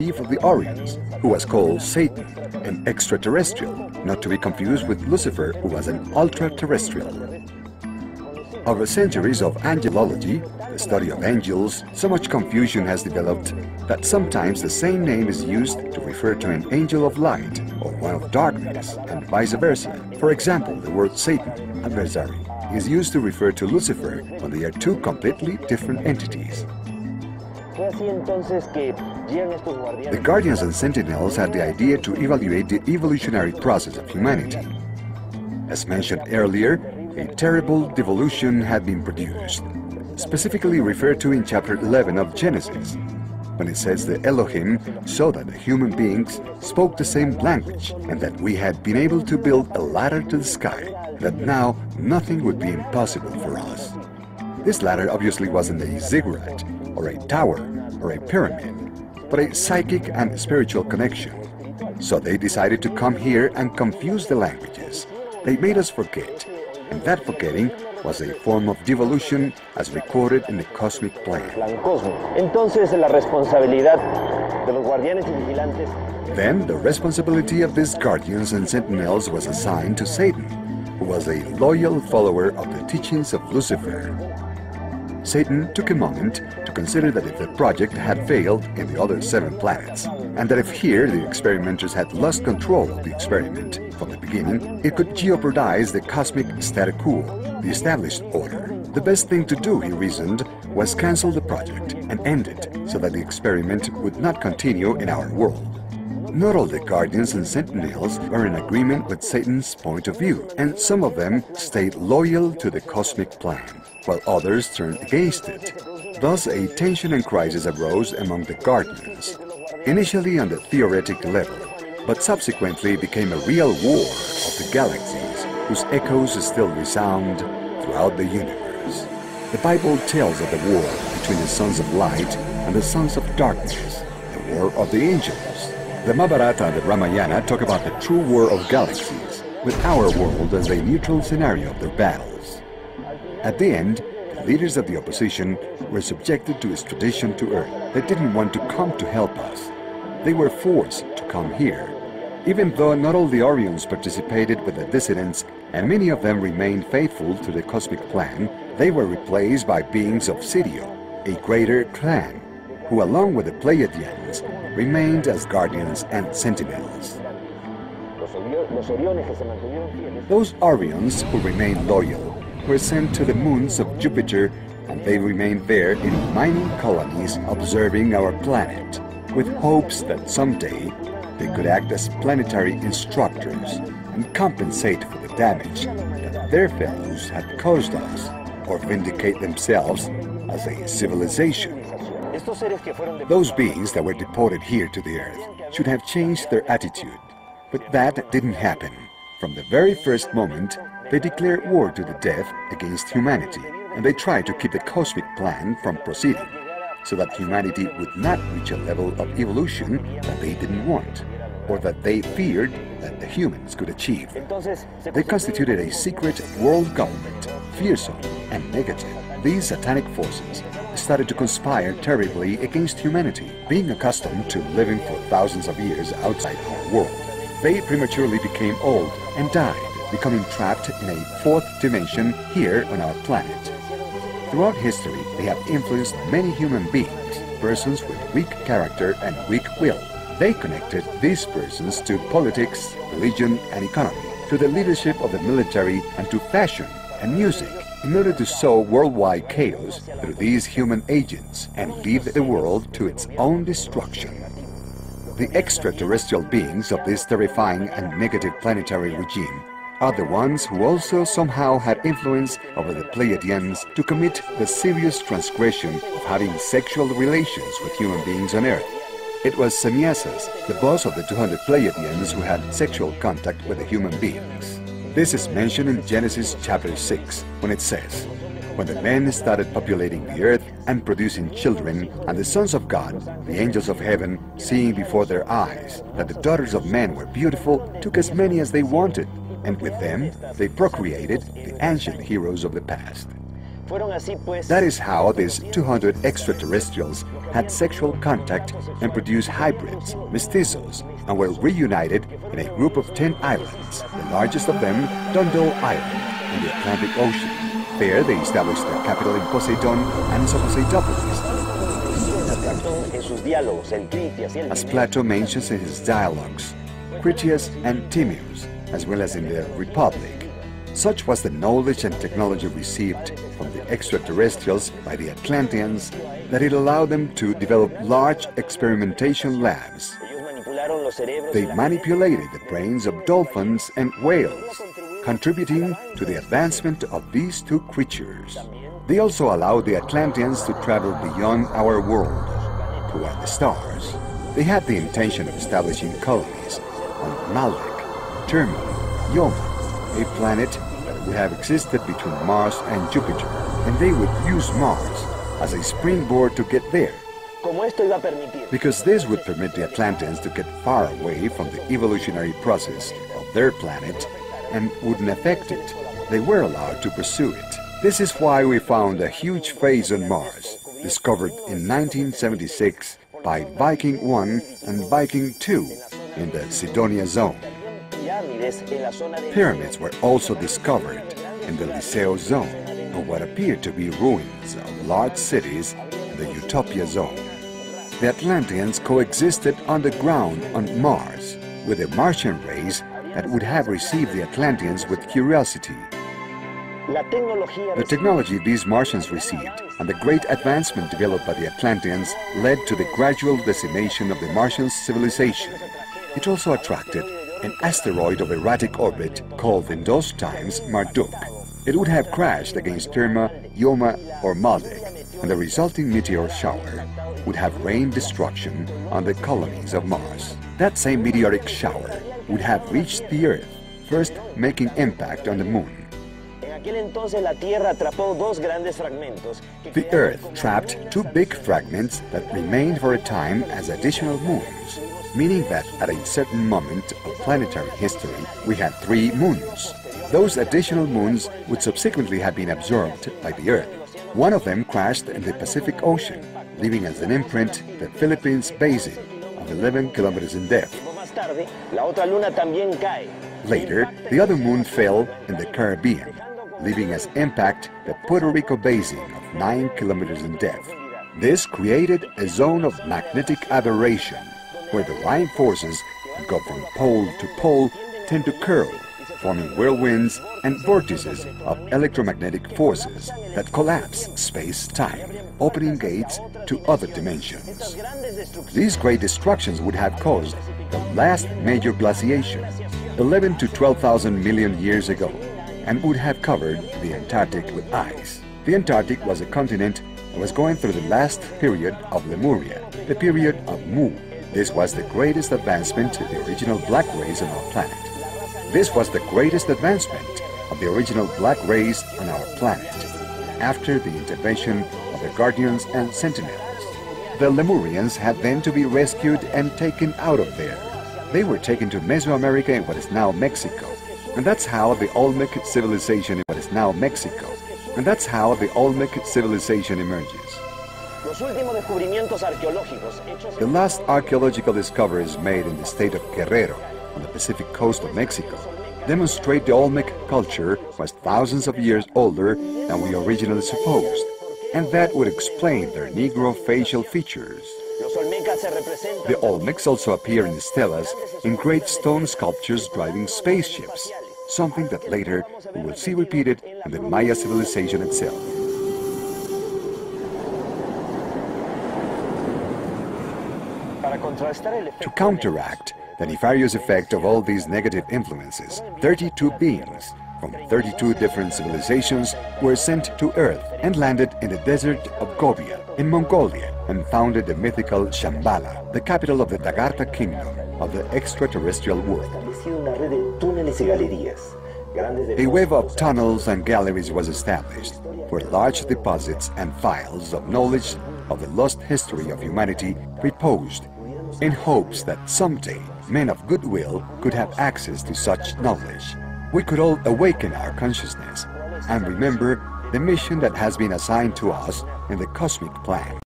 chief of the Orions, who was called Satan, an extraterrestrial, not to be confused with Lucifer, who was an ultra-terrestrial. Over centuries of angelology, the study of angels, so much confusion has developed that sometimes the same name is used to refer to an angel of light or one of darkness, and vice versa. For example, the word Satan, adversary, is used to refer to Lucifer when they are two completely different entities. The Guardians and Sentinels had the idea to evaluate the evolutionary process of humanity. As mentioned earlier, a terrible devolution had been produced, specifically referred to in chapter 11 of Genesis, when it says that Elohim saw that the human beings spoke the same language and that we had been able to build a ladder to the sky, that now nothing would be impossible for us. This ladder obviously wasn't a ziggurat, or a tower, or a pyramid, but a psychic and spiritual connection. So they decided to come here and confuse the languages. They made us forget, and that forgetting was a form of devolution as recorded in the cosmic plan. Then the responsibility of these guardians and sentinels was assigned to Satan, who was a loyal follower of the teachings of Lucifer. Satan took a moment to consider that if the project had failed in the other 7 planets, and that if here the experimenters had lost control of the experiment from the beginning, it could jeopardize the cosmic statu quo, the established order. The best thing to do, he reasoned, was cancel the project and end it so that the experiment would not continue in our world. Not all the Guardians and Sentinels were in agreement with Satan's point of view, and some of them stayed loyal to the cosmic plan, while others turned against it. Thus a tension and crisis arose among the Guardians, initially on the theoretic level, but subsequently became a real war of the galaxies, whose echoes still resound throughout the universe. The Bible tells of the war between the sons of light and the sons of darkness, the war of the angels. The Mahabharata and the Ramayana talk about the true war of galaxies, with our world as a neutral scenario of their battles. At the end, the leaders of the opposition were subjected to extradition to Earth. They didn't want to come to help us. They were forced to come here. Even though not all the Orions participated with the dissidents, and many of them remained faithful to the cosmic plan, they were replaced by beings of Sirio, a greater clan, who along with the Pleiadians remained as guardians and sentinels. Those Orions who remained loyal were sent to the moons of Jupiter, and they remained there in mining colonies observing our planet, with hopes that someday they could act as planetary instructors and compensate for the damage that their fellows had caused us, or vindicate themselves as a civilization. Those beings that were deported here to the Earth should have changed their attitude, but that didn't happen. From the very first moment, they declared war to the death against humanity, and they tried to keep the cosmic plan from proceeding, so that humanity would not reach a level of evolution that they didn't want, or that they feared that the humans could achieve. They constituted a secret world government, fearsome and negative. These satanic forces started to conspire terribly against humanity. Being accustomed to living for thousands of years outside our world, they prematurely became old and died, becoming trapped in a 4th dimension here on our planet. Throughout history, they have influenced many human beings, persons with weak character and weak will. They connected these persons to politics, religion, and economy, to the leadership of the military, and to fashion and music, in order to sow worldwide chaos through these human agents and lead the world to its own destruction. The extraterrestrial beings of this terrifying and negative planetary regime are the ones who also somehow had influence over the Pleiadians to commit the serious transgression of having sexual relations with human beings on Earth. It was Semyasis, the boss of the 200 Pleiadians, who had sexual contact with the human beings. This is mentioned in Genesis chapter 6, when it says, "When the men started populating the earth and producing children, and the sons of God, the angels of heaven, seeing before their eyes that the daughters of men were beautiful, took as many as they wanted, and with them they procreated the ancient heroes of the past." That is how these 200 extraterrestrials had sexual contact and produced hybrids, mestizos, and were reunited in a group of 10 islands, the largest of them, Dundle Island, in the Atlantic Ocean. There they established their capital in Poseidon and Poseidopolis. As Plato mentions in his dialogues, Critias and Timaeus, as well as in the Republic. Such was the knowledge and technology received from the extraterrestrials by the Atlanteans that it allowed them to develop large experimentation labs. They manipulated the brains of dolphins and whales, contributing to the advancement of these two creatures. They also allowed the Atlanteans to travel beyond our world, toward the stars. They had the intention of establishing colonies on Malek, Terma, Yoma, a planet that would have existed between Mars and Jupiter, and they would use Mars as a springboard to get there. Because this would permit the Atlanteans to get far away from the evolutionary process of their planet and wouldn't affect it. They were allowed to pursue it. This is why we found a huge phase on Mars, discovered in 1976 by Viking 1 and Viking 2 in the Sidonia zone. Pyramids were also discovered in the Liceo zone, of what appeared to be ruins of large cities in the Utopia zone. The Atlanteans coexisted underground on Mars with a Martian race that would have received the Atlanteans with curiosity. The technology these Martians received and the great advancement developed by the Atlanteans led to the gradual decimation of the Martian civilization. It also attracted an asteroid of erratic orbit called in those times Marduk. It would have crashed against Terma, Yoma, or Maldek, and the resulting meteor shower would have rained destruction on the colonies of Mars. That same meteoric shower would have reached the Earth, first making impact on the Moon. The Earth trapped two big fragments that remained for a time as additional moons, meaning that at a certain moment of planetary history, we had 3 moons. Those additional moons would subsequently have been absorbed by the Earth. One of them crashed in the Pacific Ocean, leaving as an imprint the Philippines Basin of 11 kilometers in depth. Later, the other moon fell in the Caribbean, leaving as impact the Puerto Rico Basin of 9 kilometers in depth. This created a zone of magnetic aberration, where the line forces that go from pole to pole tend to curl, forming whirlwinds and vortices of electromagnetic forces that collapse space-time, opening gates to other dimensions. These great destructions would have caused the last major glaciation, 11 to 12,000 million years ago, and would have covered the Antarctic with ice. The Antarctic was a continent that was going through the last period of Lemuria, the period of Mu. This was the greatest advancement to the original black race on our planet. This was the greatest advancement of the original black race on our planet, after the intervention of the Guardians and Sentinels. The Lemurians had then to be rescued and taken out of there. They were taken to Mesoamerica in what is now Mexico, and that's how the Olmec civilization emerges. The last archaeological discoveries made in the state of Guerrero, on the Pacific coast of Mexico, demonstrate the Olmec culture was thousands of years older than we originally supposed, and that would explain their Negro facial features. The Olmecs also appear in the stelas in great stone sculptures driving spaceships, something that later we will see repeated in the Maya civilization itself. To counteract the nefarious effect of all these negative influences, 32 beings from 32 different civilizations were sent to Earth and landed in the desert of Gobi in Mongolia and founded the mythical Shambhala, the capital of the Dagartha kingdom of the extraterrestrial world. A web of tunnels and galleries was established, where large deposits and files of knowledge of the lost history of humanity reposed, in hopes that someday men of goodwill could have access to such knowledge. We could all awaken our consciousness and remember the mission that has been assigned to us in the cosmic plan.